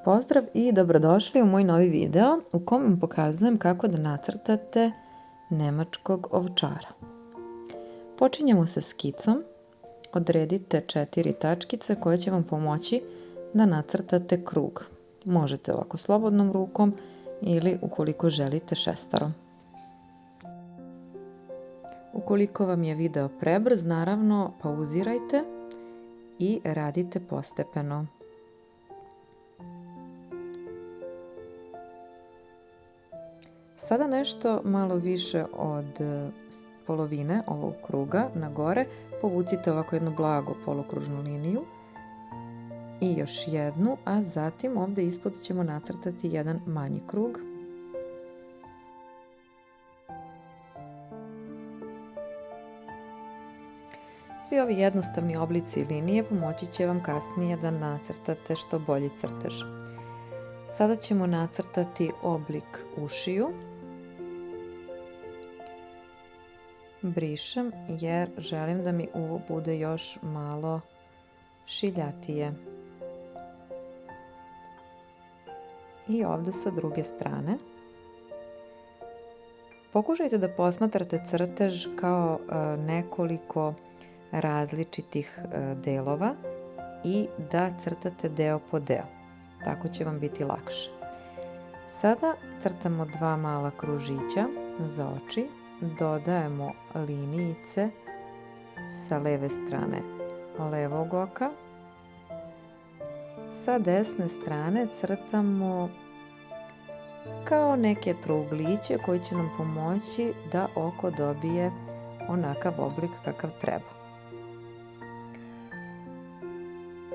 Pozdrav i dobrodošli u moj novi video u kojem vam pokazujem kako da nacrtate nemačkog ovčara. Počinjemo sa skicom. Odredite 4 tačkice koje će vam pomoći da nacrtate krug. Možete ovako slobodnom rukom ili ukoliko želite šestarom. Ukoliko vam je video prebrz, naravno pauzirajte i radite postepeno. Sada nešto malo više od polovine ovog kruga na gore povucite ovako jednu blago polukružnu liniju i još jednu, a zatim ovdje ispod ćemo nacrtati jedan manji krug. Svi ovi jednostavni oblici linije pomoći će vam kasnije da nacrtate što bolji crtež. Sada ćemo nacrtati oblik ušiju. Brišem jer želim da mi uvo bude još malo šiljatije. I ovdje sa druge strane. Pokušajte da posmatrate crtež kao nekoliko različitih delova i da crtate deo po deo. Tako će vam biti lakše. Sada crtamo 2 mala kružića za oči. Dodajemo linijice sa leve strane levog oka. Sa desne strane crtamo kao neke trougliće koji će nam pomoći da oko dobije onakav oblik kakav treba.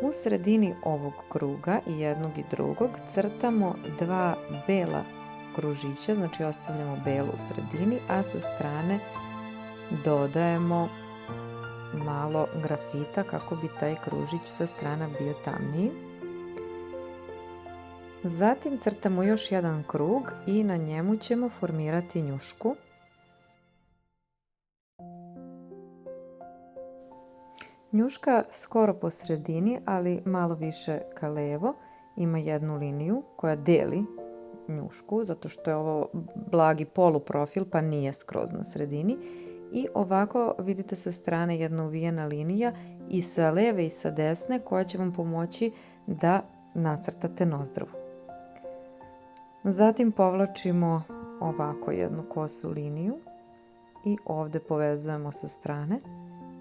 U sredini ovog kruga i jednog i drugog crtamo 2 bela kružića, znači ostavljamo belu u sredini, a sa strane dodajemo malo grafita kako bi taj kružić sa strana bio tamniji. Zatim crtamo još jedan krug i na njemu ćemo formirati njušku. Njuška skoro po sredini, ali malo više ka levo, ima jednu liniju koja deli njušku, zato što je ovo blagi poluprofil pa nije skroz na sredini. I ovako vidite sa strane jedna uvijena linija i sa leve i sa desne koja će vam pomoći da nacrtate nozdrvu. Zatim povlačimo ovako jednu kosu liniju i ovdje povezujemo sa strane.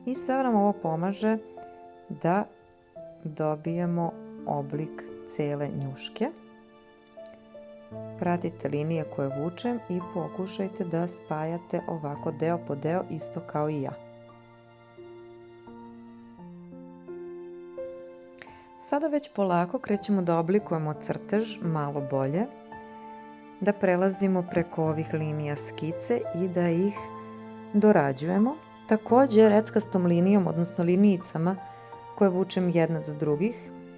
I sad nam ovo pomaže da dobijemo oblik cele njuške. Pratite linije koje vučem i pokušajte da spajate ovako deo po deo isto kao i ja. Sada već polako krećemo da oblikujemo crtež malo bolje, da prelazimo preko ovih linija skice i da ih dorađujemo. Također reckastom linijom, odnosno linijicama koje vučem jedna do drugih,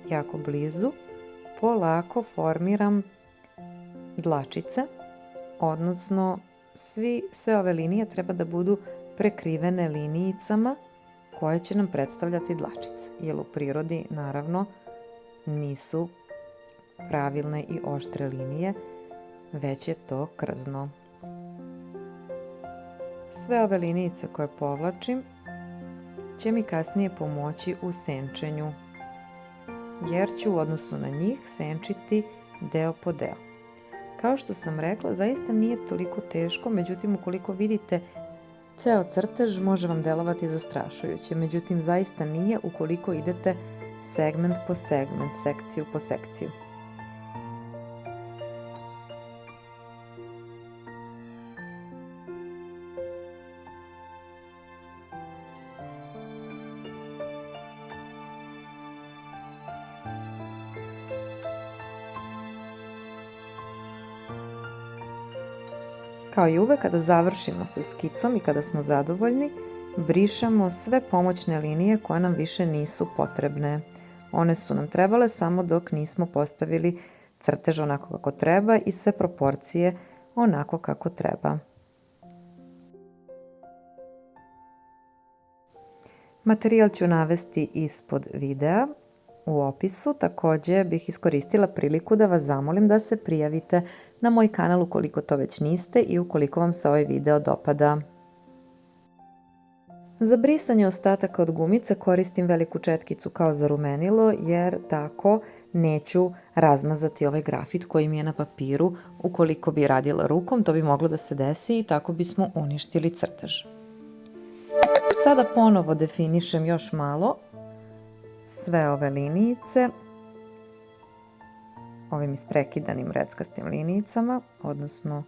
jako blizu, polako formiram dlačice, odnosno sve ove linije treba da budu prekrivene linijicama koje će nam predstavljati dlačice, jer u prirodi naravno nisu pravilne i oštre linije, već je to krzno. Sve ove linijice koje povlačim će mi kasnije pomoći u senčenju, jer ću u odnosu na njih senčiti deo po deo. Kao što sam rekla, zaista nije toliko teško, međutim ukoliko vidite ceo crtež može vam delovati zastrašujuće, međutim zaista nije ukoliko idete segment po segment, sekciju po sekciju. Kao i uvek, kada završimo sa skicom i kada smo zadovoljni, brišemo sve pomoćne linije koje nam više nisu potrebne. One su nam trebale samo dok nismo postavili crtež onako kako treba i sve proporcije onako kako treba. Materijal ću navesti ispod videa. u opisu. Također bih iskoristila priliku da vas zamolim da se prijavite na moj kanal ukoliko to već niste i ukoliko vam se ovaj video dopada. Za brisanje ostataka od gumice koristim veliku četkicu kao zarumenilo jer tako neću razmazati ovaj grafit koji mi je na papiru. Ukoliko bi radila rukom, to bi moglo da se desi i tako bismo uništili crtež. Sada ponovo definišem još malo sve ove linijice ovim isprekidanim reckastim linijicama, odnosno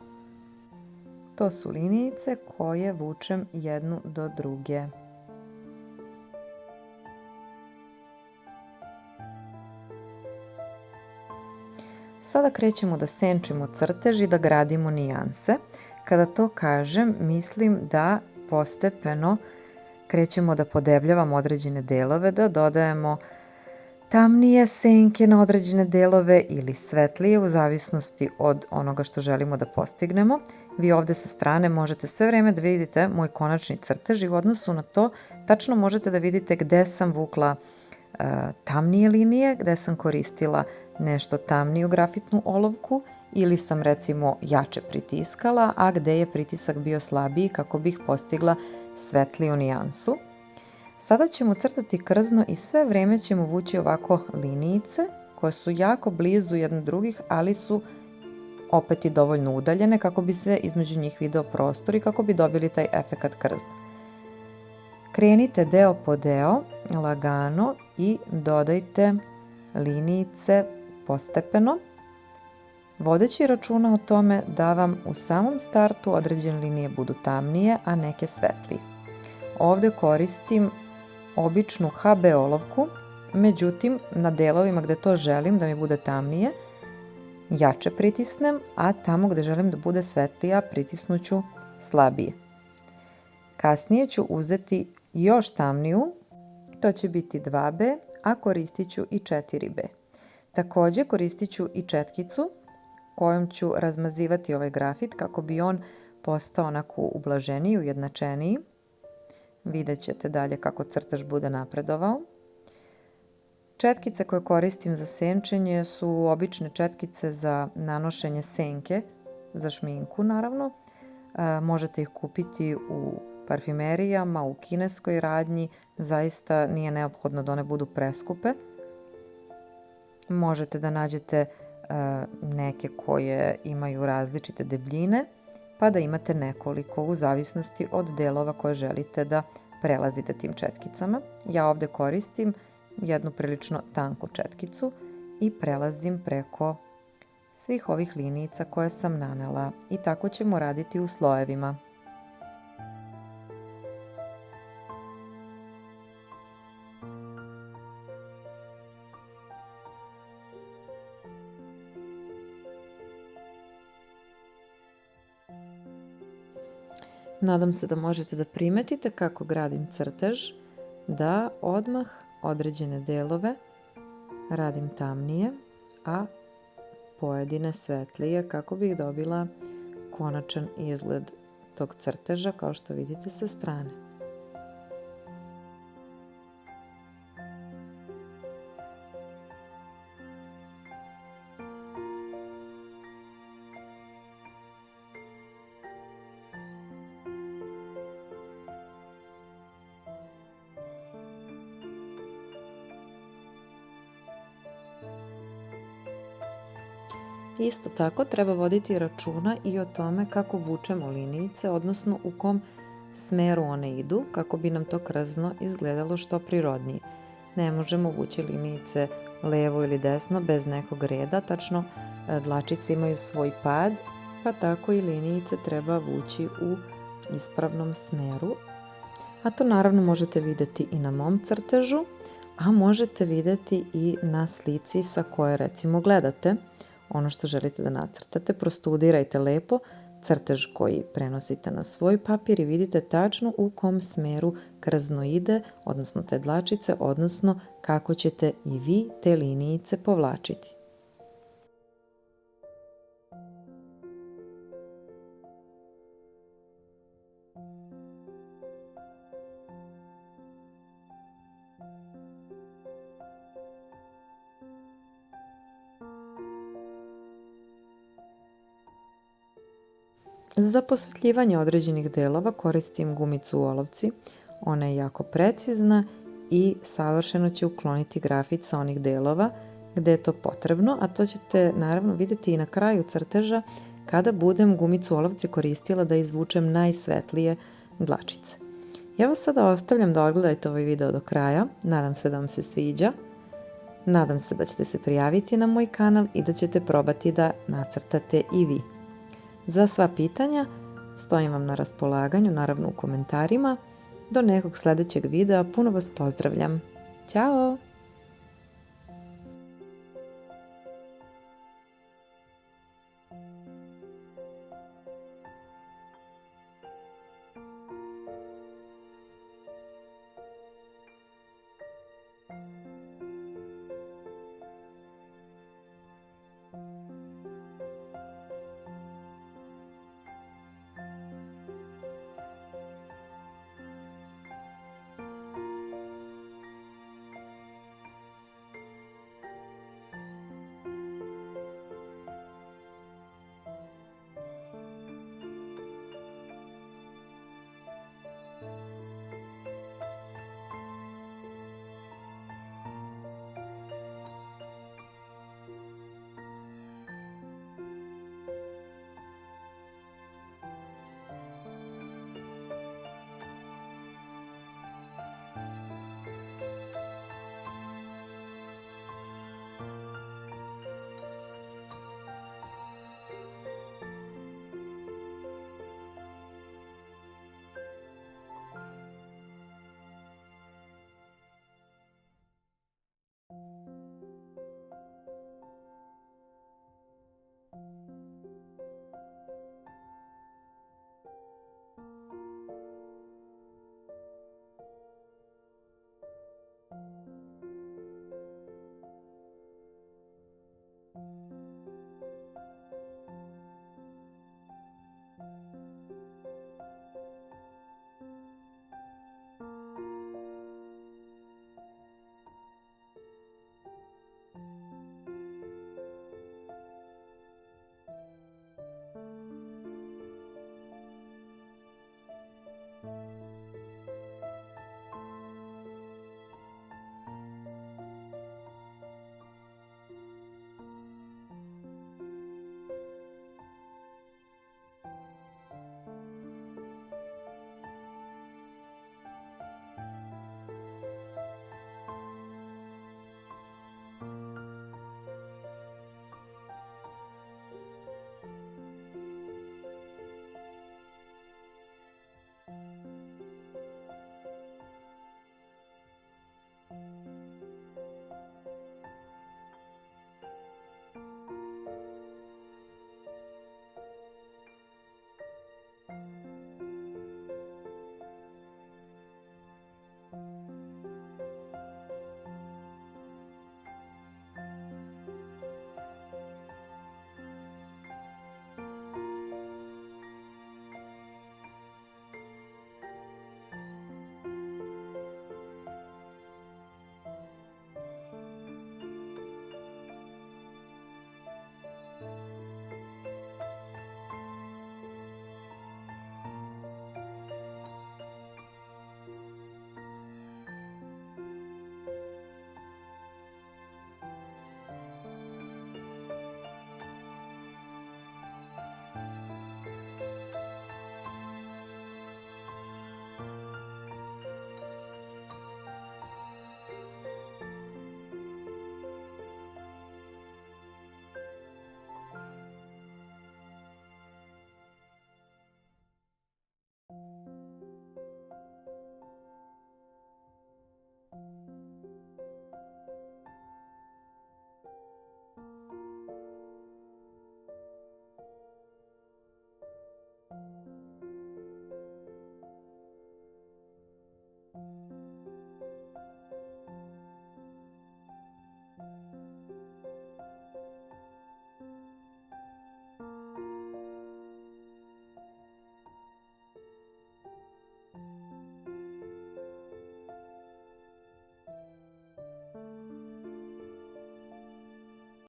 to su linijice koje vučem jednu do druge. Sada krećemo da senčimo crtež i da gradimo nijanse. Kada to kažem, mislim da postepeno krećemo da podebljavamo određene delove, da dodajemo tamnije senke na određene delove ili svetlije u zavisnosti od onoga što želimo da postignemo. Vi ovdje sa strane možete sve vrijeme da vidite moj konačni crtež i u odnosu na to tačno možete da vidite gde sam vukla tamnije linije, gde sam koristila nešto tamniju grafitnu olovku ili sam recimo jače pritiskala, a gde je pritisak bio slabiji kako bih postigla svetliju nijansu. Sada ćemo crtati krzno i sve vrijeme ćemo vući ovako linijice koje su jako blizu jedne drugih, ali su opet i dovoljno udaljene kako bi se između njih video prostor i kako bi dobili taj efekat krzna. Krenite deo po deo, lagano i dodajte linijice postepeno, vodeći računa o tome da vam u samom startu određene linije budu tamnije, a neke svetlije. Ovdje koristim običnu HB olovku, međutim na delovima gdje to želim da mi bude tamnije, jače pritisnem, a tamo gdje želim da bude svetlija pritisnuću slabije. Kasnije ću uzeti još tamniju, to će biti 2B, a koristit ću i 4B. Također koristit ću i četkicu kojom ću razmazivati ovaj grafit kako bi on postao onako ublaženiji, ujednačeniji. Vidjet ćete dalje kako crtež bude napredovao. Četkice koje koristim za senčenje su obične četkice za nanošenje senke, za šminku naravno. Možete ih kupiti u parfimerijama, u kineskoj radnji, zaista nije neophodno da one budu preskupe. Možete da nađete neke koje imaju različite debljine, pa da imate nekoliko u zavisnosti od delova koje želite da prelazite tim četkicama. Ja ovdje koristim jednu prilično tanku četkicu i prelazim preko svih ovih linijica koje sam nanela i tako ćemo raditi u slojevima. Nadam se da možete da primetite kako gradim crtež, da odmah određene delove radim tamnije, a pojedine svetlije kako bih dobila konačan izgled tog crteža kao što vidite sa strane. Isto tako treba voditi računa i o tome kako vučemo linijice, odnosno u kom smeru one idu, kako bi nam to krzno izgledalo što prirodnije. Ne možemo vući linijice levo ili desno bez nekog reda, tačno dlačice imaju svoj pad, pa tako i linijice treba vući u ispravnom smeru. A to naravno možete vidjeti i na mom crtežu, a možete vidjeti i na slici sa koje recimo gledate. Ono što želite da nacrtate, prostudirajte lepo crtež koji prenosite na svoj papir i vidite tačno u kom smeru krzno ide, odnosno te dlačice, odnosno kako ćete i vi te linijice povlačiti. Za posvetljivanje određenih delova koristim gumicu u olovci. Ona je jako precizna i savršeno će ukloniti grafit sa onih delova gde je to potrebno, a to ćete naravno vidjeti i na kraju crteža kada budem gumicu u olovci koristila da izvučem najsvetlije dlačice. Ja vas sada ostavljam da odgledate ovaj video do kraja. Nadam se da vam se sviđa. Nadam se da ćete se prijaviti na moj kanal i da ćete probati da nacrtate i vi. Za sva pitanja stojim vam na raspolaganju, naravno u komentarima. Do nekog sljedećeg videa, puno vas pozdravljam. Ćao!